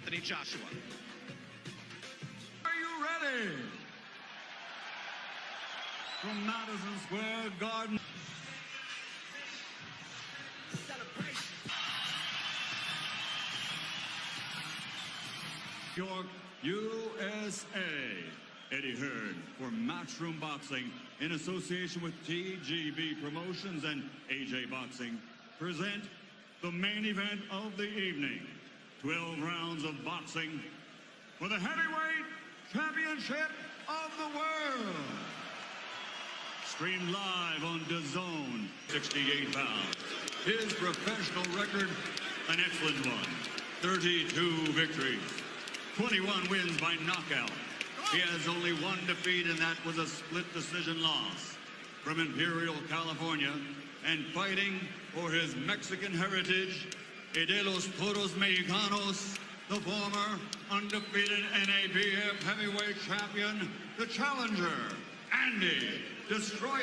Anthony Joshua. Are you ready? From Madison Square Garden. York, USA. Eddie Hearn for Matchroom Boxing in association with TGB Promotions and AJ Boxing present the main event of the evening. 12 rounds of boxing for the heavyweight championship of the world. Streamed live on DAZN, 68 pounds. His professional record, an excellent one. 32 victories, 21 wins by knockout. He has only one defeat, and that was a split decision loss. From Imperial, California, and fighting for his Mexican heritage, de los Toros Mexicanos, the former undefeated NABF heavyweight champion, the challenger, Andy Destroyer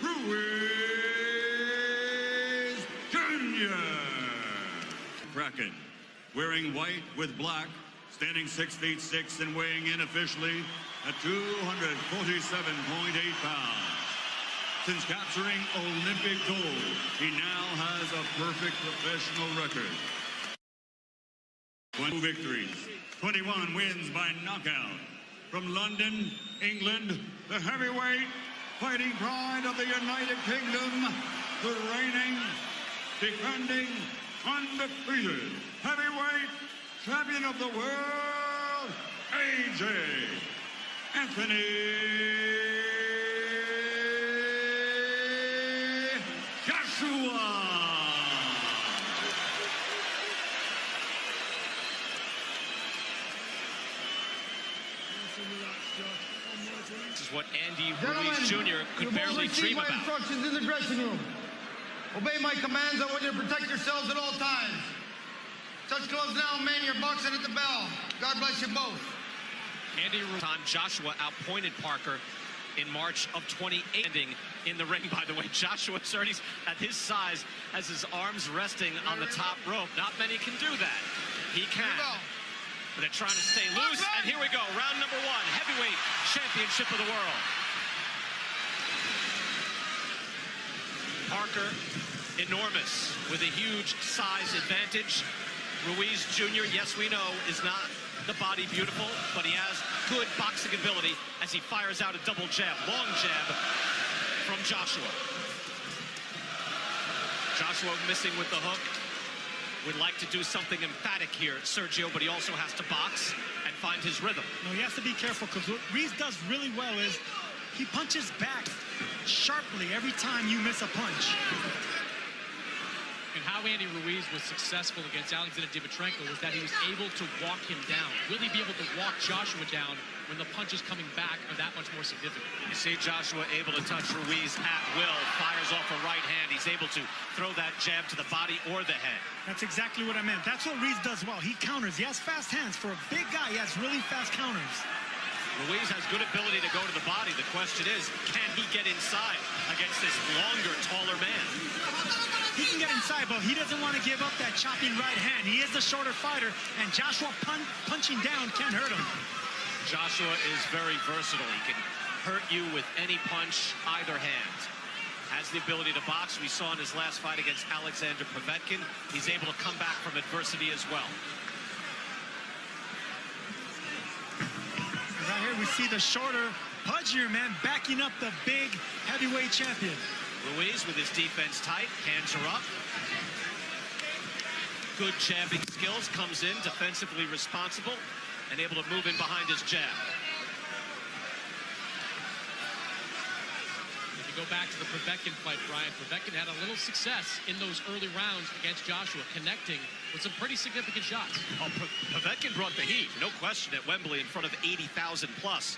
Ruiz Jr. Bracket, wearing white with black, standing 6'6" and weighing in officially at 247.8 pounds. Since capturing Olympic gold, he now has a perfect professional record. 2 victories, 21 wins by knockout. From London, England, the heavyweight fighting pride of the United Kingdom, the reigning, defending, undefeated heavyweight champion of the world, AJ Anthony Joshua. This is what Andy Ruiz Jr. could barely dream about. Instructions in the dressing room. Obey my commands. I want you to protect yourselves at all times. Touch gloves now, man. You're boxing at the bell. God bless you both. Andy Ruiz, Joshua outpointed Parker in March of 2018 in the ring. By the way, Joshua already at his size has his arms resting on the top rope. Not many can do that. He can. But they're trying to stay loose. And here we go. Round number 1, heavyweight championship of the world. Parker, enormous, with a huge size advantage. Ruiz Jr., yes, we know, is not the body beautiful, but he has good boxing ability as he fires out a double jab, long jab from Joshua. Joshua missing with the hook. Would like to do something emphatic here, Sergio, but he also has to box and find his rhythm. No, he has to be careful, because what Ruiz does really well is he punches back sharply every time you miss a punch. And how Andy Ruiz was successful against Alexander Dimitrenko was that he was able to walk him down. Really be able to walk Joshua down when the punches coming back are that much more significant. You see Joshua able to touch Ruiz at will, fires off a right hand. He's able to throw that jab to the body or the head. That's exactly what I meant. That's what Ruiz does well. He counters. He has fast hands. For a big guy, he has really fast counters. Ruiz has good ability to go to the body. The question is, can he get inside against this longer, taller man? He can get inside, but he doesn't want to give up that chopping right hand. He is the shorter fighter, and Joshua punching down can't hurt him. Joshua is very versatile. He can hurt you with any punch, either hand. Has the ability to box. We saw in his last fight against Alexander Povetkin. He's able to come back from adversity as well. Right here we see the shorter, pudgier man backing up the big heavyweight champion. Ruiz with his defense tight, hands are up. Good jabbing skills, comes in defensively responsible and able to move in behind his jab. If you go back to the Povetkin fight, Brian, Povetkin had a little success in those early rounds against Joshua, connecting with some pretty significant shots. Oh, Povetkin brought the heat, no question, at Wembley in front of 80,000 plus.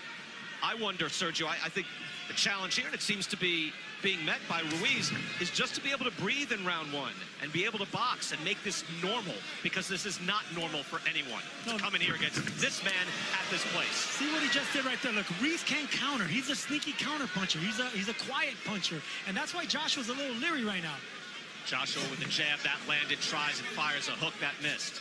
I wonder, Sergio, I think the challenge here, and it seems to be being met by Ruiz, is just to be able to breathe in round 1 and be able to box and make this normal, because this is not normal for anyone to come in here against this man at this place. See what he just did right there. Look, Ruiz can't counter. He's a sneaky counter puncher. He's a quiet puncher, and that's why Joshua's a little leery right now. Joshua with the jab, that landed, tries and fires a hook, that missed.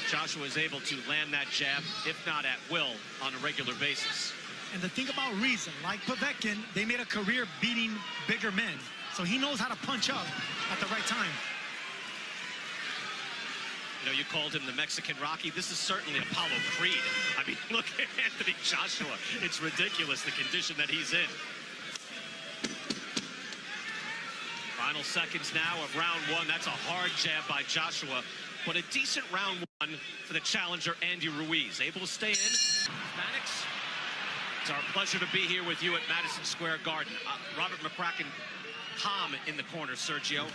Joshua is able to land that jab, if not at will, on a regular basis. And the thing about RUIZ, like Povetkin, they made a career beating bigger men. So he knows how to punch up at the right time. You know, you called him the Mexican Rocky. This is certainly Apollo Creed. I mean, look at Anthony Joshua. It's ridiculous, the condition that he's in. Final seconds now of round one. That's a hard jab by Joshua, but a decent round one for the challenger, Andy Ruiz. Able to stay in. Mannix, it's our pleasure to be here with you at Madison Square Garden. Robert McCracken calm in the corner, Sergio,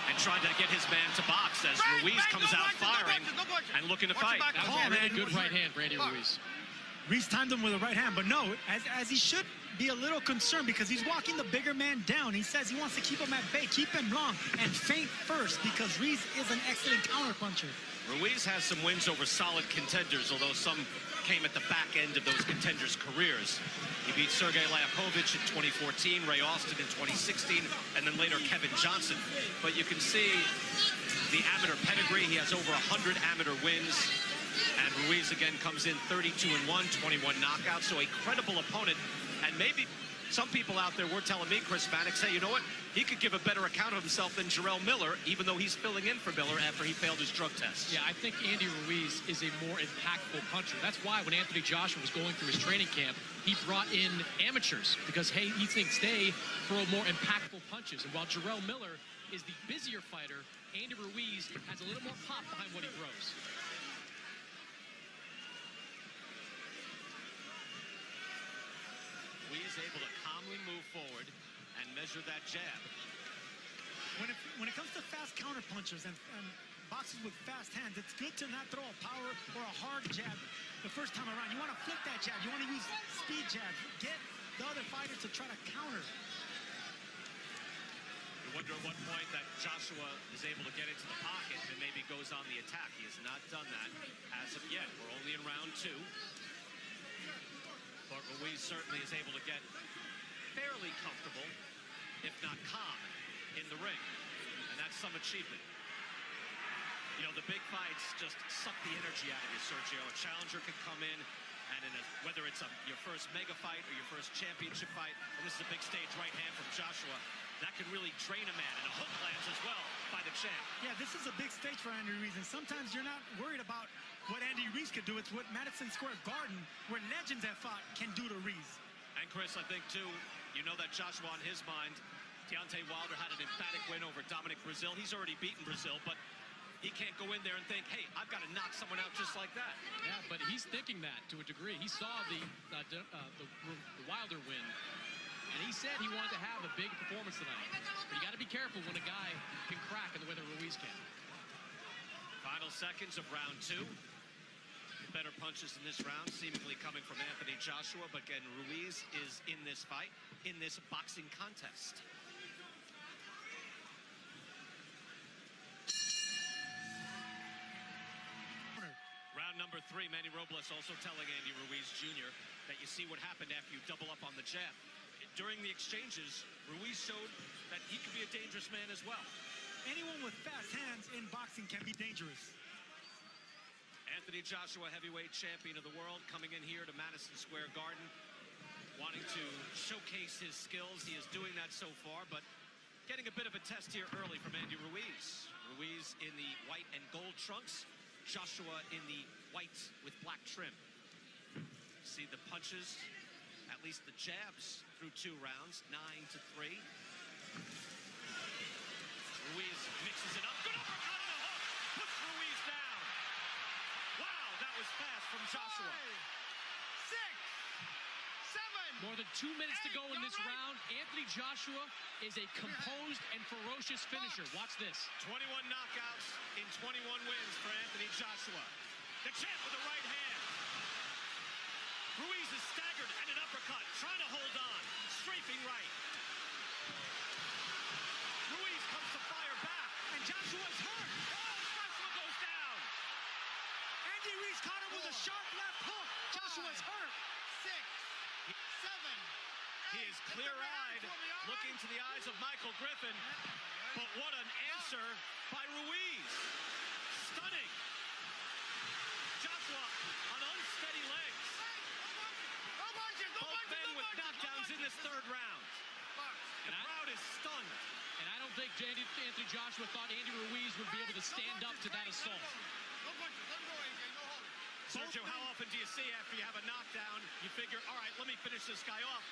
and trying to get his man to box as Ruiz comes out firing and looking to fight. That was a really good right hand for Andy Ruiz. RUIZ timed him with a right hand, but no, as he should be a little concerned because he's walking the bigger man down. He says he wants to keep him at bay, keep him long, and feint first because RUIZ is an excellent counterpuncher. Ruiz has some wins over solid contenders, although some came at the back end of those contenders' careers. He beat Sergey Liakovich in 2014, Ray Austin in 2016, and then later Kevin Johnson. But you can see the amateur pedigree. He has over 100 amateur wins. And Ruiz again comes in 32-1, 21 knockouts, so a credible opponent. And maybe some people out there were telling me, Chris Mannix, hey, you know what? He could give a better account of himself than Jarrell Miller, even though he's filling in for Miller after he failed his drug test. Yeah, I think Andy Ruiz is a more impactful puncher. That's why when Anthony Joshua was going through his training camp, he brought in amateurs because, hey, he thinks they throw more impactful punches. And while Jarrell Miller is the busier fighter, Andy Ruiz has a little more pop behind what he throws. Ruiz able to calmly move forward and measure that jab. When it comes to fast counterpunchers and boxers with fast hands, it's good to not throw a power or a hard jab the first time around. You want to flip that jab. You want to use speed jabs. Get the other fighter to try to counter. You wonder at what point that Joshua is able to get into the pocket and maybe goes on the attack. He has not done that as of yet. We're only in round two. But Ruiz certainly is able to get fairly comfortable, if not calm, in the ring. And that's some achievement. You know, the big fights just suck the energy out of you, Sergio. A challenger can come in, and whether it's your first mega fight or your first championship fight, and this is a big stage right hand from Joshua, that can really drain a man. And a hook lands as well by the champ. Yeah, this is a big stage for Andy Ruiz, and sometimes you're not worried about what Andy Ruiz could do. It's what Madison Square Garden, where legends have fought, can do to Ruiz. And Chris, I think too, you know that Joshua on his mind, Deontay Wilder had an emphatic win over Dominic Brazil. He's already beaten Brazil, but he can't go in there and think, hey, I've got to knock someone out just like that. Yeah, but he's thinking that to a degree. He saw the Wilder win, and he said he wanted to have a big performance tonight. But you got to be careful when a guy can crack in the way that Ruiz can. Final seconds of round two. Better punches in this round, seemingly coming from Anthony Joshua, but again, Ruiz is in this fight, in this boxing contest. Round number three, Manny Robles also telling Andy Ruiz Jr. that you see what happened after you double up on the jab. During the exchanges, Ruiz showed that he could be a dangerous man as well. Anyone with fast hands in boxing can be dangerous. Anthony Joshua, heavyweight champion of the world, coming in here to Madison Square Garden, wanting to showcase his skills. He is doing that so far, but getting a bit of a test here early from Andy Ruiz. Ruiz in the white and gold trunks, Joshua in the white with black trim. See the punches, at least the jabs through 2 rounds, 9-3. Ruiz mixes it up, good uppercut and a hook, puts Ruiz down. Wow, that was fast from Joshua. 5, 6, 7. More than 2 minutes to go in this round. Anthony Joshua is a composed and ferocious finisher. Watch this. 21 knockouts in 21 wins for Anthony Joshua. The champ with the right hand. Ruiz is staggered and an uppercut, trying to hold on. Strafing right. Ruiz comes to fire back. And Joshua's hurt. Oh, Joshua goes down. Andy Ruiz caught him with a sharp left hook. Joshua's hurt. 6, 7. He is clear-eyed, looking to the eyes of Michael Griffin. But what an answer by Ruiz. Stunning. Joshua on unsteady legs. Both men with knockdowns in this third round. The crowd is stunned. And I don't think Anthony Joshua thought Andy Ruiz would be able to stand up to that assault. Sergio, how often do you see after you have a knockdown, you figure, all right, let me finish this guy off,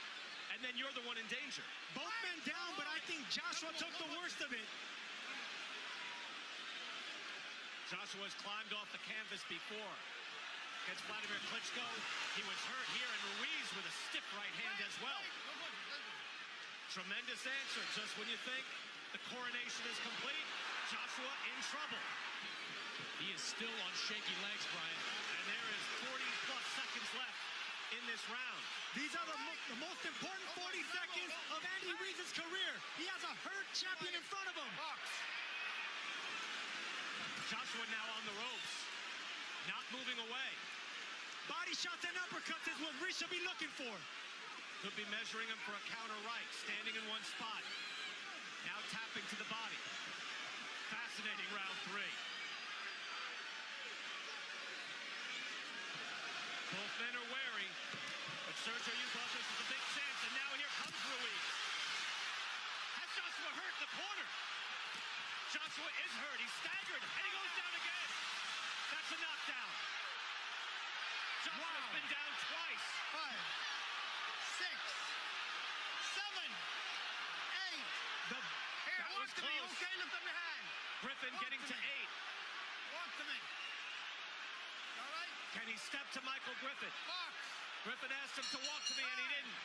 and then you're the one in danger? Both men down, but I think Joshua took the worst of it. Joshua's climbed off the canvas before. Against Vladimir Klitschko, he was hurt here, and Ruiz with a stiff right hand as well. Tremendous answer. Just when you think the coronation is complete, Joshua in trouble. He is still on shaky legs, Brian. And there is 40-plus seconds left in this round. These are the most important 40 seconds of Andy Ruiz's career. He has a hurt champion in front of him. Joshua now on the ropes, not moving away. Body shots and uppercuts is what Ruiz should be looking for. Could be measuring him for a counter right, standing in one spot. Now tapping to the body. Fascinating round three. Both men are wary, but Sergio, you thought this was a big chance, and now here comes Ruiz. Has Joshua hurt in the corner? Joshua is hurt. He's staggered, and he goes down again. That's a knockdown. Joshua's been down twice. 5, 6, 7, 8. That was To me, close. okay? Lift up your hand. Griffin Walk getting to to me. 8. Walk to me. All right? Can he step to Michael Griffin? Box. Griffin asked him to walk to me, and he didn't.